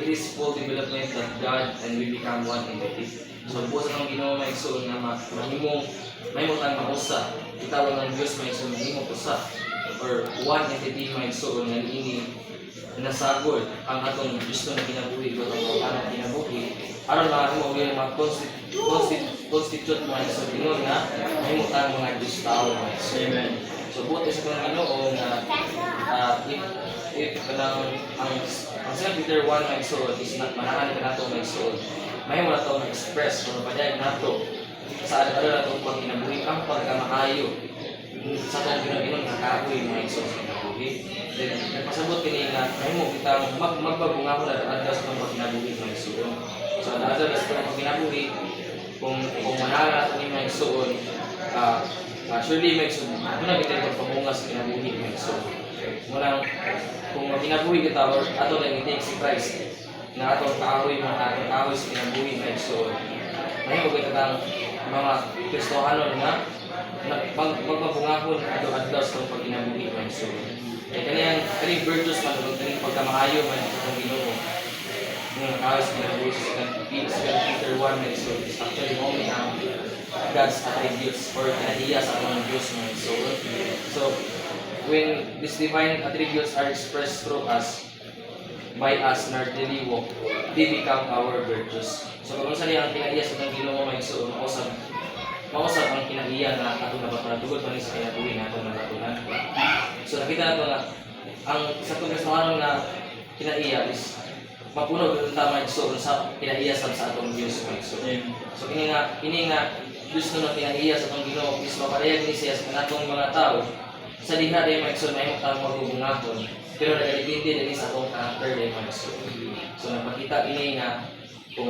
it is full development of God and we become one entity. So busa ng Ginoo maigsoon nga mahimong tang mausa. Itawag ng Dios maigsoon mahimong usa or one entity maigsoon nga ini nasagol ang atong gusto na kinabuhi ko ang anong kinabuhi aron mahimo gyud constitute mo sa Ginoo nga mahimong tang mga Dios tao. Amen. So buti sa kong Ginoo nga if ang St. Peter 1 maigsoon is not manahan ka nato maigsoon mahimo na ito express kung padayag nato sa araw-araw na itong pagkinabuhi ang pagkamaayo sa itong ginaginoon na kapoy mga igsoon sa kinabuhi. Then, nagpasabot kini nga mahimo kitang magbabunga ko na adlas itong pagkinabuhi mga igsoon. So, adlas itong pagkinabuhi kung manahan nato ni mga igsoon surely mga igsoon muna kita magpamunga sa kinabuhi mga igsoon. Munang kung kinabuhi kita or ato lang i-take si Christ na atong kahoy sa kinabuhi mga igsoon. Mahimo kita tang mga Kristohanon nga magpapungahon adlaw sa pagkinabuhi mga igsoon. Kani virtues man ug kani pagkamaayo man sa Ginoo. Nga kahoy sa kinabuhi sa Peter 1 mga igsoon is actually only ang God's attributes or kinahiya sa atong Diyos mga igsoon. So when these divine attributes are expressed through us by us in our daily walk, they become our virtues. So kung saan ang kinahiya sa itong Ginoo mga igsoon, mausap ang kinahiya na atong nabatunan, tugod pa rin sa kinabuhi na atong nabatunan. So nakita nato nga, ang sa itong Kristohanon na kinahiya is mapuno ng tama igsoon sa kinahiya sa atong Diyos mga igsoon. So ini nga Diyos na kinahiya sa itong Ginoo is maparehag ni siya sa atong mga tao. Sa diha rin mga igsoon, may mga magbubungahon. Pero nagdepende din sa atong karakter din mga igsoon. So napakita ini nga